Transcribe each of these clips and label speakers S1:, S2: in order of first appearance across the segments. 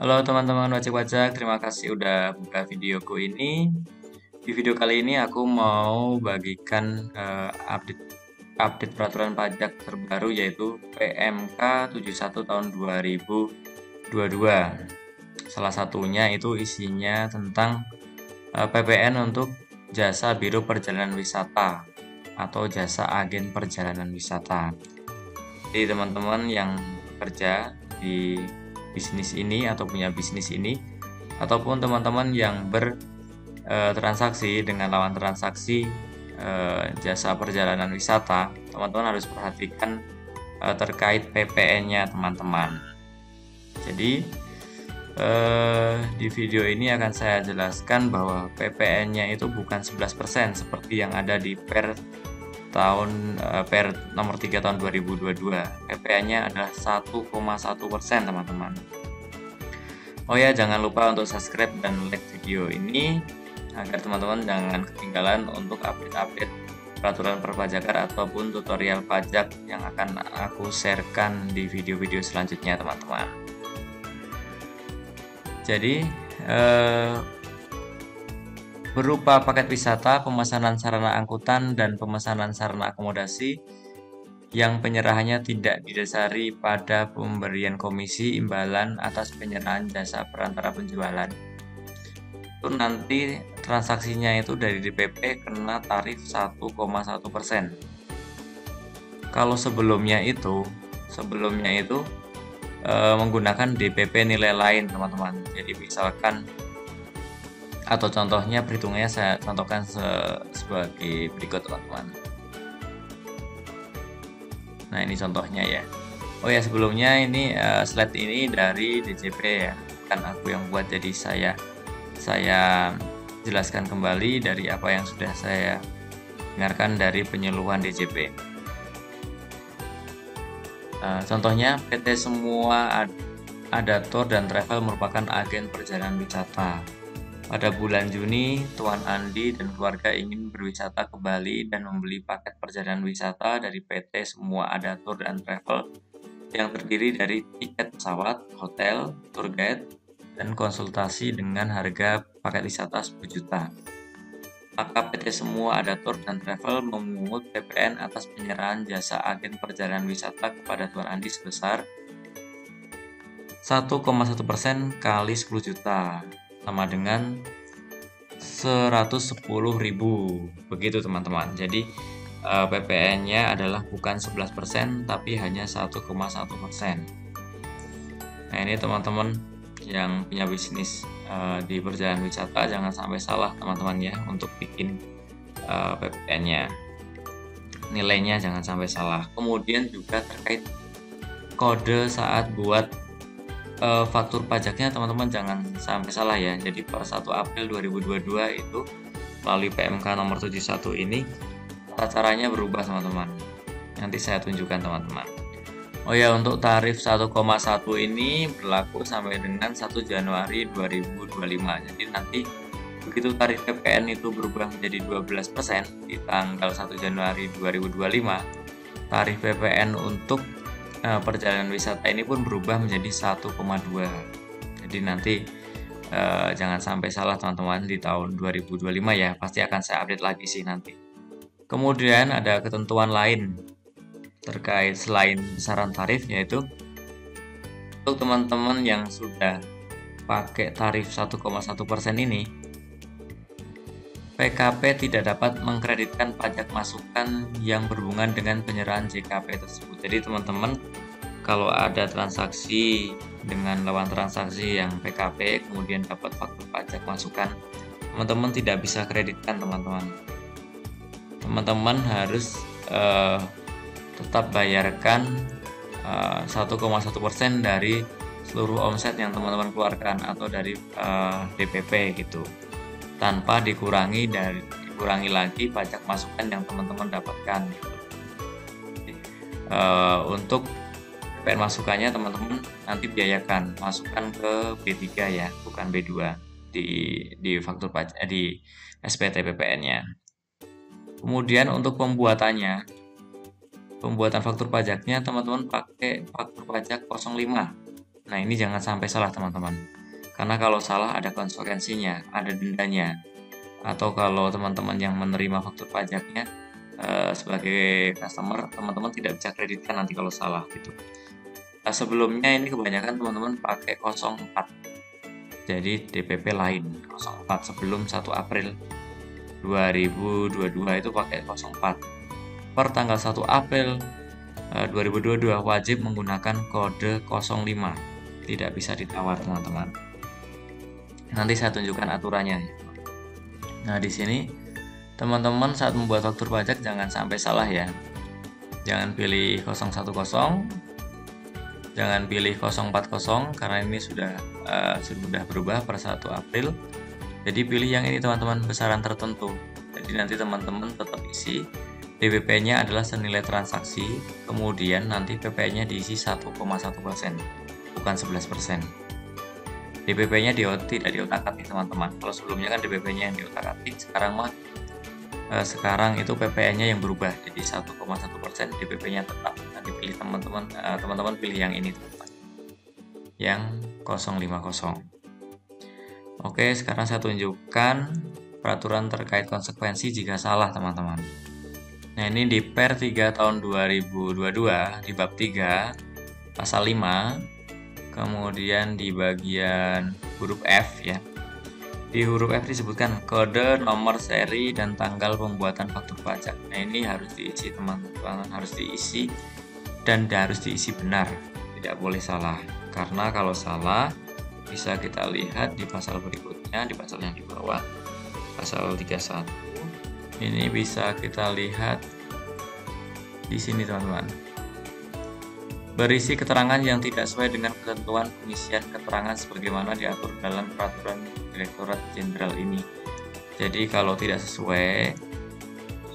S1: Halo teman-teman wajib pajak, terima kasih udah buka videoku ini. Di video kali ini aku mau bagikan update peraturan pajak terbaru yaitu PMK 71 tahun 2022. Salah satunya itu isinya tentang PPN untuk jasa Biro Perjalanan Wisata atau jasa agen perjalanan wisata. Jadi teman-teman yang bekerja di bisnis ini atau punya bisnis ini, ataupun teman-teman yang bertransaksi dengan lawan transaksi jasa perjalanan wisata, teman-teman harus perhatikan terkait PPN-nya teman-teman. Jadi di video ini akan saya jelaskan bahwa PPN-nya itu bukan 11% seperti yang ada di per nomor 3 tahun 2022. PPN-nya adalah 1,1% teman-teman. Oh ya, jangan lupa untuk subscribe dan like video ini agar teman-teman jangan ketinggalan untuk update-update peraturan perpajakan ataupun tutorial pajak yang akan aku sharekan di video-video selanjutnya teman-teman. Jadi berupa paket wisata, pemesanan sarana angkutan, dan pemesanan sarana akomodasi yang penyerahannya tidak didasari pada pemberian komisi imbalan atas penyerahan jasa perantara penjualan. Itu nanti transaksinya itu dari DPP kena tarif 1,1%. Kalau sebelumnya itu menggunakan DPP nilai lain teman-teman. Jadi misalkan atau contohnya perhitungannya saya contohkan sebagai berikut teman-teman. Nah ini contohnya ya. Oh ya sebelumnya ini slide ini dari DJP ya, kan aku yang buat, jadi saya jelaskan kembali dari apa yang sudah saya dengarkan dari penyuluhan DJP. Contohnya PT Semua Adatur dan Travel merupakan agen perjalanan wisata. Pada bulan Juni, Tuan Andi dan keluarga ingin berwisata ke Bali dan membeli paket perjalanan wisata dari PT Semua Adatur dan Travel yang terdiri dari tiket pesawat, hotel, tour guide, dan konsultasi dengan harga paket wisata 10 juta. Maka PT Semua Adatur dan Travel memungut PPN atas penyerahan jasa agen perjalanan wisata kepada Tuan Andi sebesar 1,1% kali 10 juta. Sama dengan 110.000, begitu teman-teman. Jadi PPN-nya adalah bukan 11% tapi hanya 1,1%. Nah ini teman-teman yang punya bisnis di perjalanan wisata jangan sampai salah teman-teman ya untuk bikin PPN-nya, nilainya jangan sampai salah. Kemudian juga terkait kode saat buat faktur pajaknya teman-teman jangan sampai salah ya. Jadi per 1 April 2022 itu melalui PMK nomor 71 ini tata caranya berubah teman-teman. Nanti saya tunjukkan teman-teman. Oh ya, untuk tarif 1,1 ini berlaku sampai dengan 1 Januari 2025. Jadi nanti begitu tarif PPN itu berubah menjadi 12% di tanggal 1 Januari 2025, tarif PPN untuk perjalanan wisata ini pun berubah menjadi 1,2. Jadi nanti jangan sampai salah teman-teman di tahun 2025 ya, pasti akan saya update lagi sih nanti. Kemudian ada ketentuan lain terkait selain besaran tarif, yaitu untuk teman-teman yang sudah pakai tarif 1,1% ini, PKP tidak dapat mengkreditkan pajak masukan yang berhubungan dengan penyerahan JKP tersebut. Jadi teman-teman kalau ada transaksi dengan lawan transaksi yang PKP kemudian dapat faktur pajak masukan, teman-teman tidak bisa kreditkan teman-teman. Teman-teman harus tetap bayarkan 1,1% dari seluruh omset yang teman-teman keluarkan atau dari DPP gitu, tanpa dikurangi lagi pajak masukan yang teman-teman dapatkan gitu. Untuk PPN masukannya teman-teman nanti biayakan masukkan ke B3 ya, bukan B2 di faktur pajak di SPT PPN-nya. Kemudian untuk pembuatan faktur pajaknya teman-teman pakai faktur pajak 05. Nah, ini jangan sampai salah teman-teman. Karena kalau salah ada konsekuensinya, ada dendanya. Atau kalau teman-teman yang menerima faktur pajaknya sebagai customer, teman-teman tidak bisa kreditkan nanti kalau salah gitu. Nah, sebelumnya ini kebanyakan teman-teman pakai 04. Jadi DPP lain 04 sebelum 1 April 2022 itu pakai 04. Per tanggal 1 April 2022 wajib menggunakan kode 05. Tidak bisa ditawar teman-teman. Nanti saya tunjukkan aturannya. Nah, di sini teman-teman saat membuat faktur pajak jangan sampai salah ya. Jangan pilih 010, jangan pilih 040 karena ini sudah berubah per 1 April. Jadi pilih yang ini teman-teman, besaran tertentu. Jadi nanti teman-teman tetap isi DPP-nya adalah senilai transaksi, kemudian nanti PP-nya diisi 1,1%, bukan 11%. DPP-nya tidak diotak-atik teman-teman. Kalau sebelumnya kan DPP-nya yang diotak-atik, sekarang itu PPN-nya yang berubah jadi 1,1%, DPP-nya tetap. Nanti pilih teman-teman pilih yang ini teman-teman, yang 050. Oke, sekarang saya tunjukkan peraturan terkait konsekuensi jika salah teman-teman. Nah, ini di Per 3 tahun 2022 di bab 3 pasal 5, kemudian di bagian huruf F ya. Di huruf F disebutkan kode, nomor seri, dan tanggal pembuatan faktur pajak. Nah, ini harus diisi teman-teman, harus diisi dan harus diisi benar, tidak boleh salah. Karena kalau salah bisa kita lihat di pasal berikutnya, di pasal yang di bawah, pasal 31. Ini bisa kita lihat di sini teman-teman. Berisi keterangan yang tidak sesuai dengan ketentuan pengisian keterangan sebagaimana diatur dalam peraturan Direktorat Jenderal ini. Jadi kalau tidak sesuai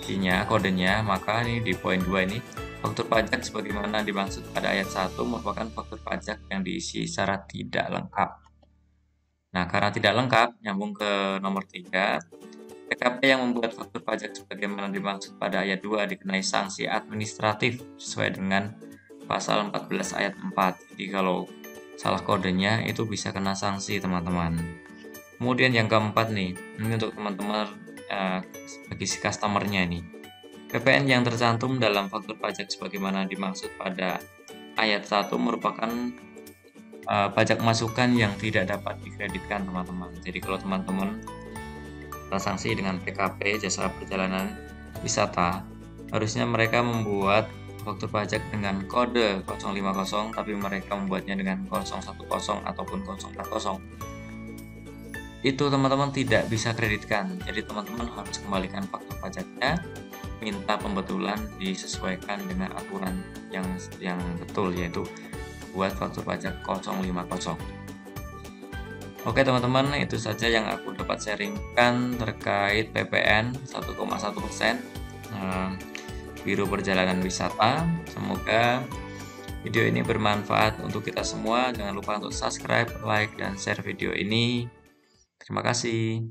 S1: isinya, kodenya, maka ini di poin 2 ini, faktur pajak sebagaimana dimaksud pada ayat 1 merupakan faktur pajak yang diisi secara tidak lengkap. Nah, karena tidak lengkap, nyambung ke nomor 3, PKP yang membuat faktur pajak sebagaimana dimaksud pada ayat 2 dikenai sanksi administratif sesuai dengan pasal 14 ayat 4. Jadi kalau salah kodenya itu bisa kena sanksi teman-teman. Kemudian yang keempat nih, ini untuk teman-teman bagi si customernya nih. PPN yang tercantum dalam faktur pajak sebagaimana dimaksud pada ayat 1 merupakan pajak masukan yang tidak dapat dikreditkan teman-teman. Jadi kalau teman-teman transaksi dengan PKP jasa perjalanan wisata, harusnya mereka membuat faktur pajak dengan kode 050 tapi mereka membuatnya dengan 010 ataupun 040. Itu teman-teman tidak bisa kreditkan. Jadi teman-teman harus kembalikan faktur pajaknya, minta pembetulan disesuaikan dengan aturan yang betul, yaitu buat faktur pajak 050. Oke teman-teman, itu saja yang aku dapat sharingkan terkait PPN 1,1% Biro Perjalanan Wisata. Semoga video ini bermanfaat untuk kita semua. Jangan lupa untuk subscribe, like, dan share video ini. Terima kasih.